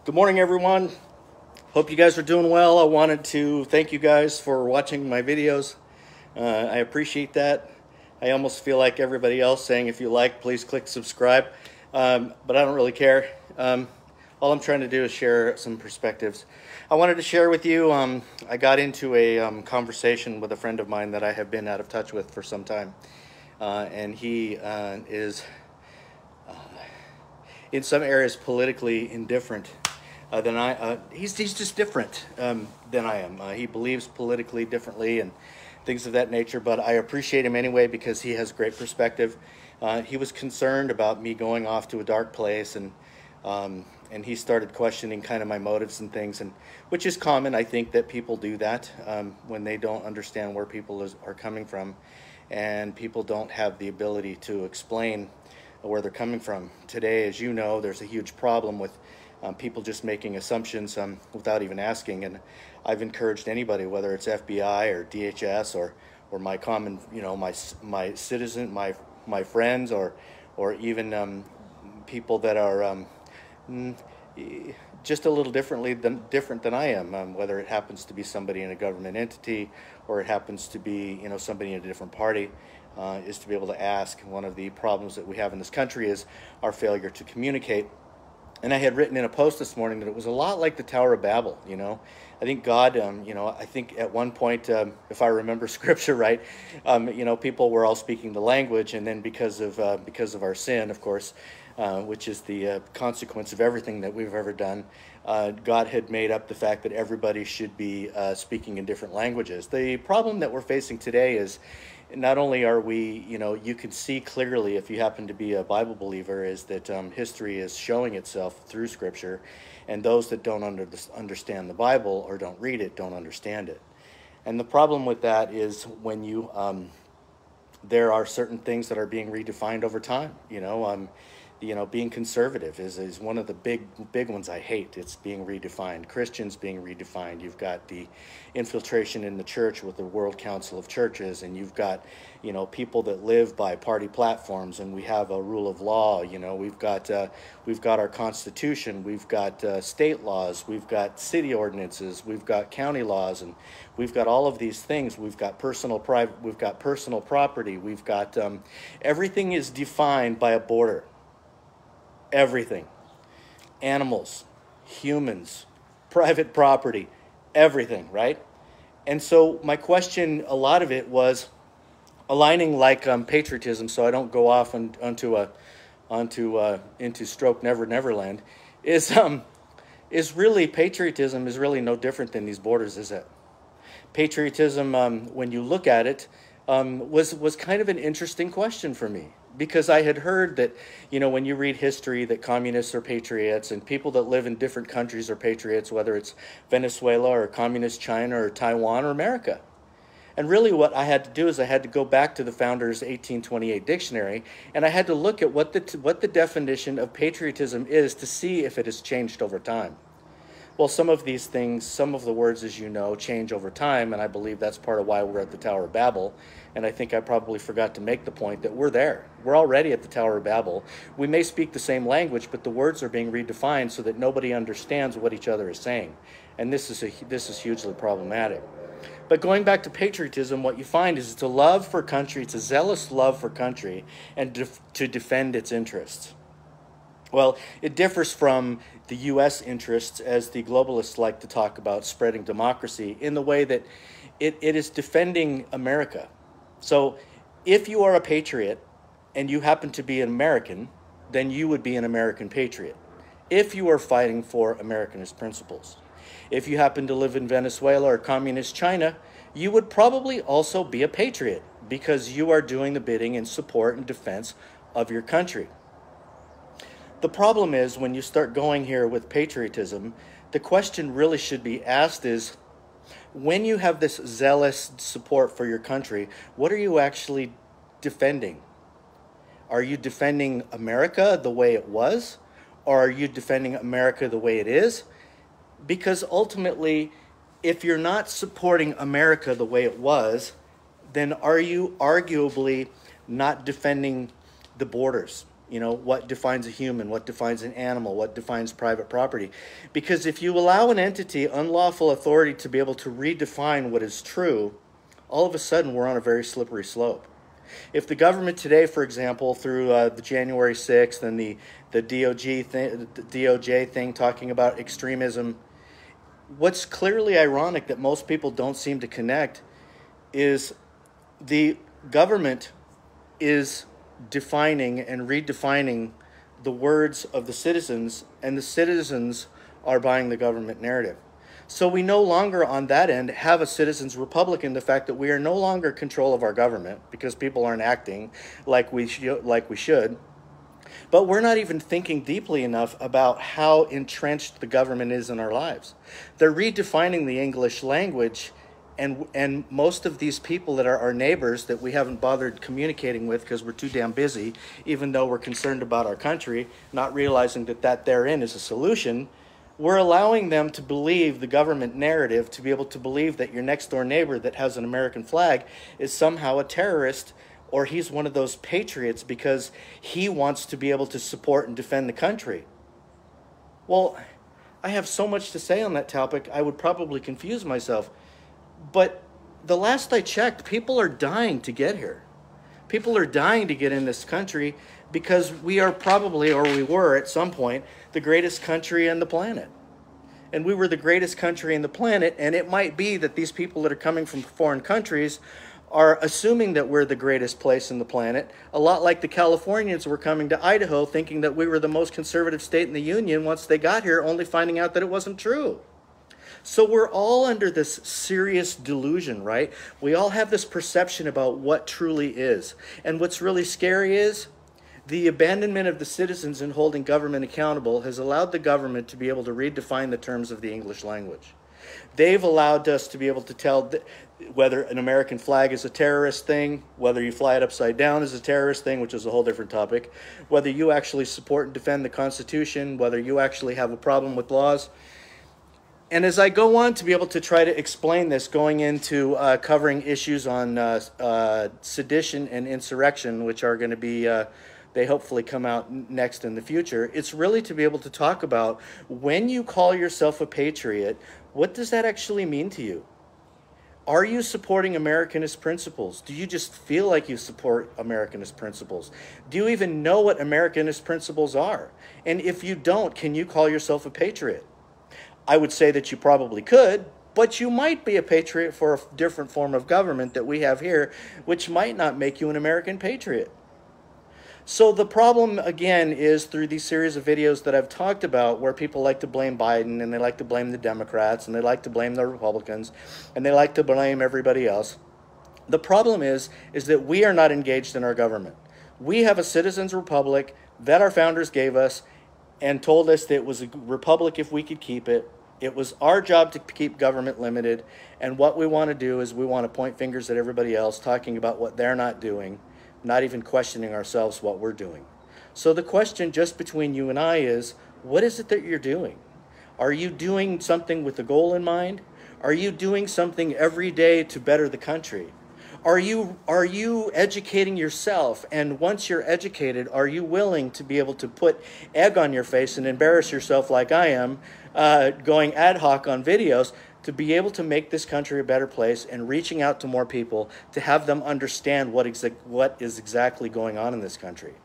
Good morning, everyone. Hope you guys are doing well. I wanted to thank you guys for watching my videos. I appreciate that. I almost feel like everybody else saying, if you like, please click subscribe. But I don't really care. All I'm trying to do is share some perspectives. I wanted to share with you, I got into a conversation with a friend of mine that I have been out of touch with for some time. And he is, in some areas, politically indifferent. He's just different than I am. He believes politically differently and things of that nature, but I appreciate him anyway because he has great perspective. He was concerned about me going off to a dark place, and he started questioning kind of my motives and things, and which is common. I think that people do that when they don't understand where people are coming from, and people don't have the ability to explain where they're coming from. Today, as you know, there's a huge problem with people just making assumptions without even asking, and I've encouraged anybody, whether it's FBI or DHS or my common, my citizen, my friends, or even people that are just a little different than I am, whether it happens to be somebody in a government entity or it happens to be somebody in a different party, is to be able to ask. One of the problems that we have in this country is our failure to communicate. And I had written in a post this morning that it was a lot like the Tower of Babel. I think God, I think at one point, if I remember scripture right, people were all speaking the language, and then because of our sin, of course, which is the consequence of everything that we've ever done, God had made up the fact that everybody should be speaking in different languages. The problem that we're facing today is not only are we, you can see clearly if you happen to be a Bible believer, is that history is showing itself through Scripture, and those that don't understand the Bible or don't read it don't understand it. And the problem with that is when you, there are certain things that are being redefined over time. Being conservative is one of the big ones I hate. It's being redefined. Christians being redefined. You've got the infiltration in the church with the World Council of Churches, and you've got, people that live by party platforms, and we have a rule of law. We've got our Constitution. We've got state laws. We've got city ordinances. We've got county laws, and we've got all of these things. We've got personal property. We've got everything is defined by a border. Everything. Animals, humans, private property, everything, right? And so my question, a lot of it was aligning like patriotism, so I don't go off into Stroke Neverland, is really, patriotism is really no different than these borders, is it? Patriotism, when you look at it, was kind of an interesting question for me, because I had heard that, when you read history, that communists are patriots, and people that live in different countries are patriots, whether it's Venezuela or communist China or Taiwan or America. And really what I had to do is I had to go back to the Founders' 1828 dictionary, and I had to look at what the definition of patriotism is to see if it has changed over time. Well, some of these things, some of the words, as you know, change over time, and I believe that's part of why we're at the Tower of Babel. And I think I probably forgot to make the point that we're there. We're already at the Tower of Babel. We may speak the same language, but the words are being redefined so that nobody understands what each other is saying. And this is hugely problematic. But going back to patriotism, what you find is it's a love for country, it's a zealous love for country, and to defend its interests. Well, it differs from the U.S. interests, as the globalists like to talk about spreading democracy, in the way that it is defending America. So if you are a patriot and you happen to be an American, then you would be an American patriot if you are fighting for Americanist principles. If you happen to live in Venezuela or communist China, you would probably also be a patriot because you are doing the bidding in support and defense of your country. The problem is, when you start going here with patriotism, the question really should be asked is, when you have this zealous support for your country, what are you actually defending? Are you defending America the way it was? Or are you defending America the way it is? Because ultimately, if you're not supporting America the way it was, then are you arguably not defending the borders? You know, what defines a human, what defines an animal, what defines private property. Because if you allow an entity unlawful authority to be able to redefine what is true, all of a sudden we're on a very slippery slope. If the government today, for example, through the January 6th and the DOJ thing talking about extremism, what's clearly ironic that most people don't seem to connect is the government is defining and redefining the words of the citizens, and the citizens are buying the government narrative. So we no longer on that end have a citizens' republic in the fact that we are no longer in control of our government because people aren't acting like we should. But we're not even thinking deeply enough about how entrenched the government is in our lives. They're redefining the English language, and most of these people that are our neighbors that we haven't bothered communicating with because we're too damn busy, even though we're concerned about our country, not realizing that therein is a solution, we're allowing them to believe the government narrative, to be able to believe that your next door neighbor that has an American flag is somehow a terrorist, or he's one of those patriots because he wants to be able to support and defend the country. Well, I have so much to say on that topic, I would probably confuse myself. But the last I checked, people are dying to get here. People are dying to get in this country because we are probably, or we were at some point, the greatest country on the planet. And we were the greatest country on the planet, and it might be that these people that are coming from foreign countries are assuming that we're the greatest place in the planet, a lot like the Californians were coming to Idaho thinking that we were the most conservative state in the Union once they got here, only finding out that it wasn't true. So we're all under this serious delusion, right? We all have this perception about what truly is. And what's really scary is the abandonment of the citizens in holding government accountable has allowed the government to be able to redefine the terms of the English language. They've allowed us to be able to tell whether an American flag is a terrorist thing, whether you fly it upside down is a terrorist thing, which is a whole different topic, whether you actually support and defend the Constitution, whether you actually have a problem with laws. And as I go on to be able to try to explain this, going into covering issues on sedition and insurrection, which are going to be, they hopefully come out next in the future, it's really to be able to talk about when you call yourself a patriot, what does that actually mean to you? Are you supporting Americanist principles? Do you just feel like you support Americanist principles? Do you even know what Americanist principles are? And if you don't, can you call yourself a patriot? I would say that you probably could, but you might be a patriot for a different form of government that we have here, which might not make you an American patriot. So the problem, again, is through these series of videos that I've talked about where people like to blame Biden and they like to blame the Democrats and they like to blame the Republicans and they like to blame everybody else. The problem is that we are not engaged in our government. We have a citizens' republic that our founders gave us and told us that it was a republic if we could keep it. It was our job to keep government limited, and what we want to do is we want to point fingers at everybody else, talking about what they're not doing, not even questioning ourselves what we're doing. So the question just between you and I is, what is it that you're doing? Are you doing something with a goal in mind? Are you doing something every day to better the country? Are you educating yourself? And once you're educated, are you willing to be able to put egg on your face and embarrass yourself like I am, going ad hoc on videos, to be able to make this country a better place and reaching out to more people to have them understand what is exactly going on in this country?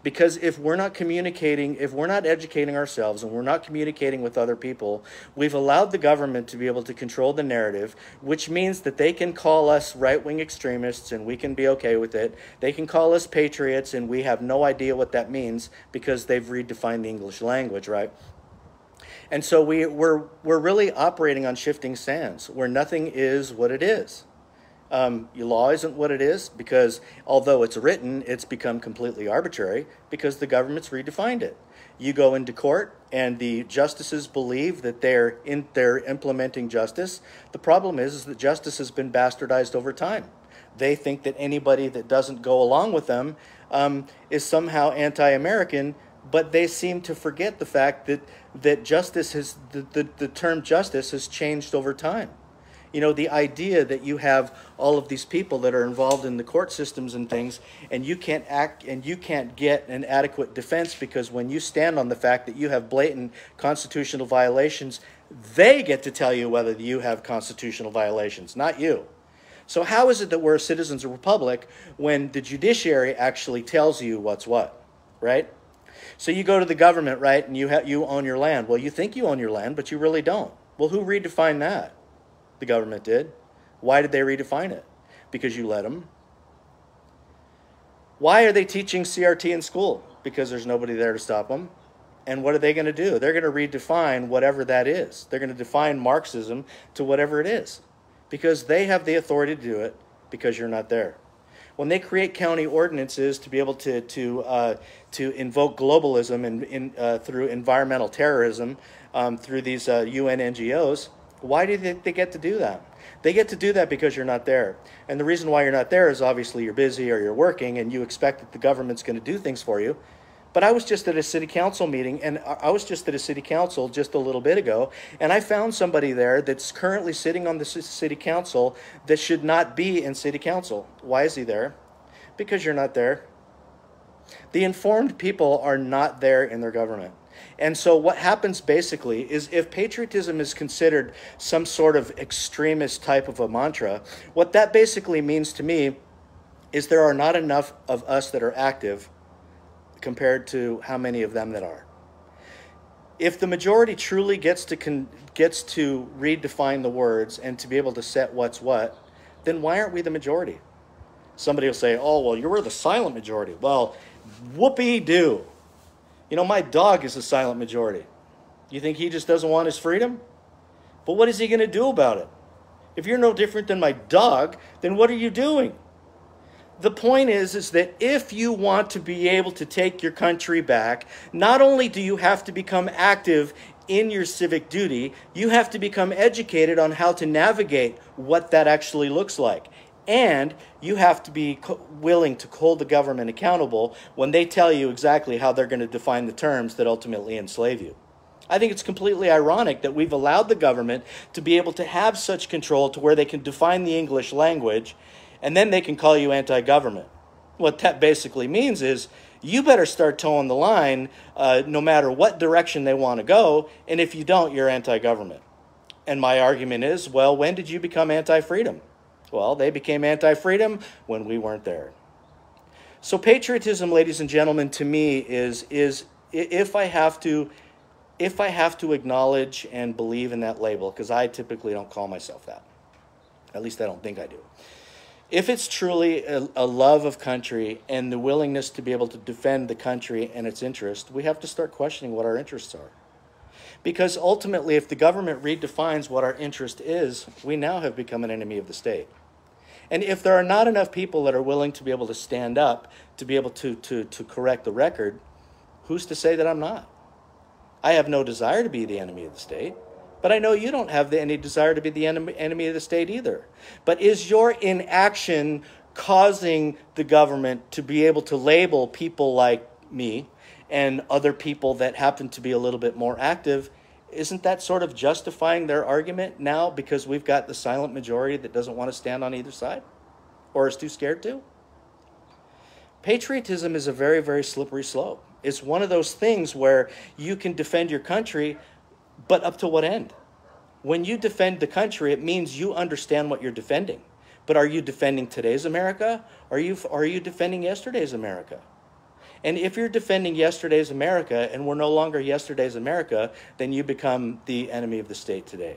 Because if we're not communicating, if we're not educating ourselves and we're not communicating with other people, we've allowed the government to be able to control the narrative, which means that they can call us right-wing extremists and we can be okay with it. They can call us patriots and we have no idea what that means because they've redefined the English language, right? And so we're really operating on shifting sands where nothing is what it is. Your law isn't what it is because although it's written, it's become completely arbitrary because the government's redefined it. You go into court and the justices believe that they're implementing justice. The problem is that justice has been bastardized over time. They think that anybody that doesn't go along with them is somehow anti-American, but they seem to forget the fact that justice has the term justice has changed over time. You know, the idea that you have all of these people that are involved in the court systems and things, and you can't act and you can't get an adequate defense because when you stand on the fact that you have blatant constitutional violations, they get to tell you whether you have constitutional violations, not you. So how is it that we're a citizens republic when the judiciary actually tells you what's what, right? So you go to the government, right, and you own your land. Well, you think you own your land, but you really don't. Well, who redefined that? The government did. Why did they redefine it? Because you let them. Why are they teaching CRT in school? Because there's nobody there to stop them. And what are they going to do? They're going to redefine whatever that is. They're going to define Marxism to whatever it is. Because they have the authority to do it because you're not there. When they create county ordinances to be able to invoke globalism through environmental terrorism through these UN NGOs, why do they get to do that? They get to do that because you're not there. And the reason why you're not there is obviously you're busy or you're working and you expect that the government's going to do things for you. But I was just at a city council meeting, and I was just at a city council just a little bit ago, and I found somebody there that's currently sitting on the city council that should not be in city council. Why is he there? Because you're not there. The informed people are not there in their government. And so what happens basically is if patriotism is considered some sort of extremist type of a mantra, what that basically means to me is there are not enough of us that are active compared to how many of them that are. If the majority truly gets to redefine the words and to be able to set what's what, then why aren't we the majority? Somebody will say, oh, well, you were the silent majority. Well, whoopee-doo. You know, my dog is a silent majority. You think he just doesn't want his freedom? But what is he going to do about it? If you're no different than my dog, then what are you doing? The point is that if you want to be able to take your country back, not only do you have to become active in your civic duty, you have to become educated on how to navigate what that actually looks like. And you have to be willing to hold the government accountable when they tell you exactly how they're going to define the terms that ultimately enslave you. I think it's completely ironic that we've allowed the government to be able to have such control to where they can define the English language and then they can call you anti-government. What that basically means is you better start towing the line no matter what direction they want to go, and if you don't, you're anti-government. And my argument is, well, when did you become anti-freedom? Well, they became anti-freedom when we weren't there. So patriotism, ladies and gentlemen, to me is if I have to acknowledge and believe in that label, because I typically don't call myself that. At least I don't think I do. If it's truly a love of country and the willingness to be able to defend the country and its interest, we have to start questioning what our interests are. Because ultimately, if the government redefines what our interest is, we now have become an enemy of the state. And if there are not enough people that are willing to be able to stand up, to be able to correct the record, who's to say that I'm not? I have no desire to be the enemy of the state. But I know you don't have any desire to be the enemy of the state either. But is your inaction causing the government to be able to label people like me and other people that happen to be a little bit more active? Isn't that sort of justifying their argument now because we've got the silent majority that doesn't want to stand on either side or is too scared to? Patriotism is a very, very slippery slope. It's one of those things where you can defend your country, but up to what end? When you defend the country, it means you understand what you're defending. But are you defending today's America? Or are you defending yesterday's America? And if you're defending yesterday's America and we're no longer yesterday's America, then you become the enemy of the state today.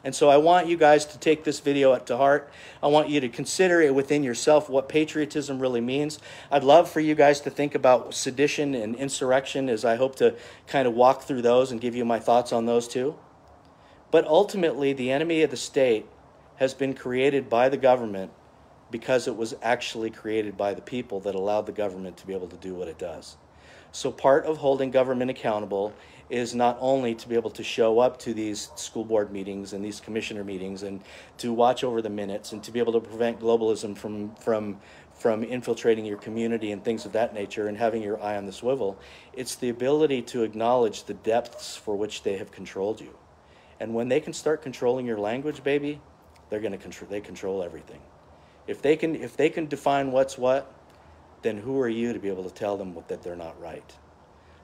And so I want you guys to take this video to heart. I want you to consider it within yourself what patriotism really means. I'd love for you guys to think about sedition and insurrection as I hope to kind of walk through those and give you my thoughts on those too. But ultimately, the enemy of the state has been created by the government because it was actually created by the people that allowed the government to be able to do what it does. So part of holding government accountable is not only to be able to show up to these school board meetings and these commissioner meetings and to watch over the minutes and to be able to prevent globalism from infiltrating your community and things of that nature and having your eye on the swivel. It's the ability to acknowledge the depths for which they have controlled you. And when they can start controlling your language, baby, they control everything. If they can define what's what, then who are you to be able to tell them that they're not right?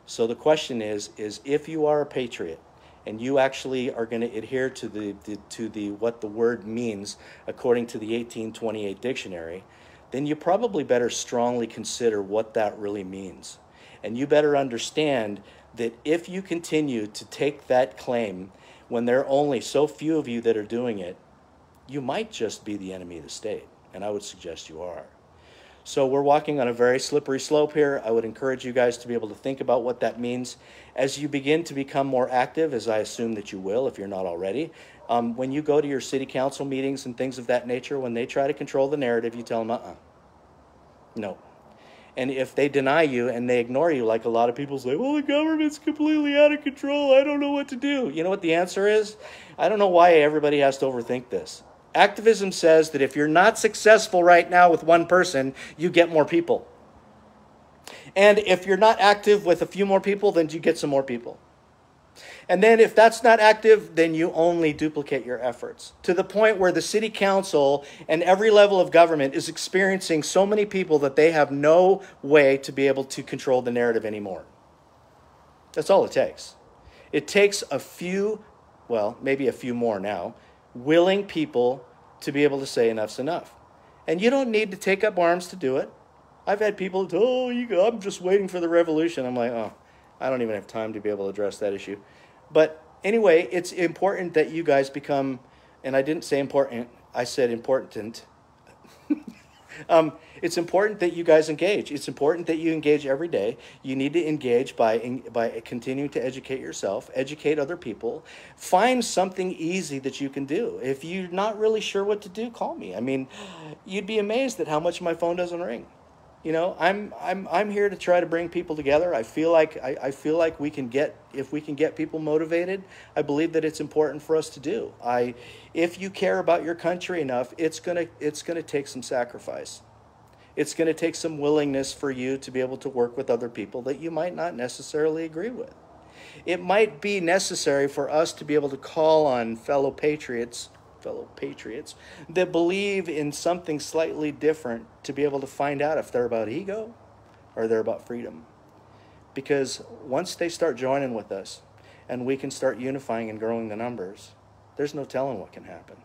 So the question is if you are a patriot and you actually are going to adhere to the what the word means according to the 1828 dictionary, then you probably better strongly consider what that really means. And you better understand that if you continue to take that claim when there are only so few of you that are doing it, you might just be the enemy of the state. And I would suggest you are. So we're walking on a very slippery slope here. I would encourage you guys to be able to think about what that means as you begin to become more active, as I assume that you will if you're not already. When you go to your city council meetings and things of that nature, when they try to control the narrative, you tell them, no. And if they deny you and they ignore you, like a lot of people say, well, the government's completely out of control, I don't know what to do. You know what the answer is? I don't know why everybody has to overthink this. Activism says that if you're not successful right now with one person, you get more people. And if you're not active with a few more people, then you get some more people. And then if that's not active, then you only duplicate your efforts to the point where the city council and every level of government is experiencing so many people that they have no way to be able to control the narrative anymore. That's all it takes. It takes a few, well, maybe a few more now, willing people to be able to say enough's enough. And you don't need to take up arms to do it. I've had people tell, oh, I'm just waiting for the revolution. I'm like, oh, I don't even have time to be able to address that issue. But anyway, it's important that you guys become, and I didn't say important, I said important. It's important that you guys engage. It's important that you engage every day. You need to engage by continuing to educate yourself, educate other people. Find something easy that you can do. If you're not really sure what to do, call me. I mean, you'd be amazed at how much my phone doesn't ring. You know, I'm here to try to bring people together. I feel like if we can get people motivated, I believe that it's important for us to do. If you care about your country enough, it's gonna take some sacrifice. It's gonna take some willingness for you to be able to work with other people that you might not necessarily agree with. It might be necessary for us to be able to call on fellow patriots that believe in something slightly different to be able to find out if they're about ego or they're about freedom. Because once they start joining with us and we can start unifying and growing the numbers, there's no telling what can happen.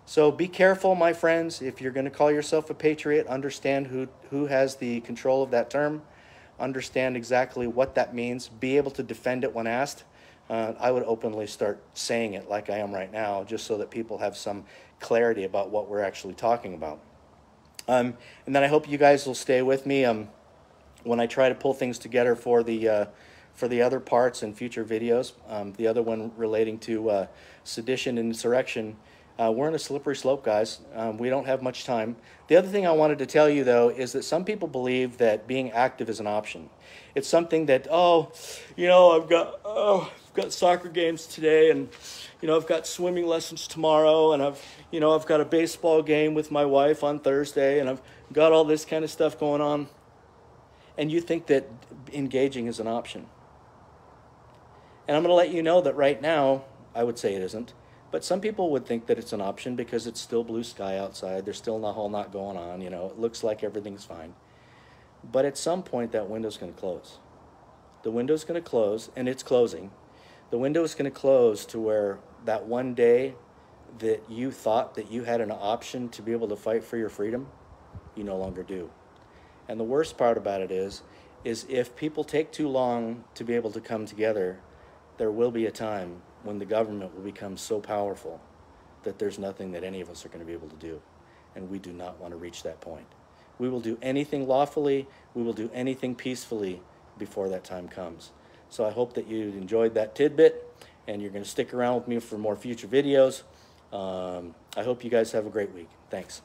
So be careful, my friends. If you're going to call yourself a patriot, understand who has the control of that term. Understand exactly what that means. Be able to defend it when asked. I would openly start saying it like I am right now, just so that people have some clarity about what we're actually talking about. And then I hope you guys will stay with me when I try to pull things together for the other parts and future videos. The other one relating to sedition and insurrection. We're on a slippery slope, guys. We don't have much time. The other thing I wanted to tell you, though, is that some people believe that being active is an option. It's something that, I've got soccer games today, and I've got swimming lessons tomorrow, and I've got a baseball game with my wife on Thursday, and I've got all this kind of stuff going on. And you think that engaging is an option. And I'm going to let you know that right now, I would say it isn't. But some people would think that it's an option because it's still blue sky outside. There's still a whole lot going on. It looks like everything's fine. But at some point, that window's going to close. The window's going to close, and it's closing. The window is going to close to where that one day that you thought that you had an option to be able to fight for your freedom, you no longer do. And the worst part about it is if people take too long to be able to come together, there will be a time when the government will become so powerful that there's nothing that any of us are going to be able to do. And we do not want to reach that point. We will do anything lawfully, we will do anything peacefully before that time comes. So I hope that you enjoyed that tidbit, and you're going to stick around with me for more future videos. I hope you guys have a great week. Thanks.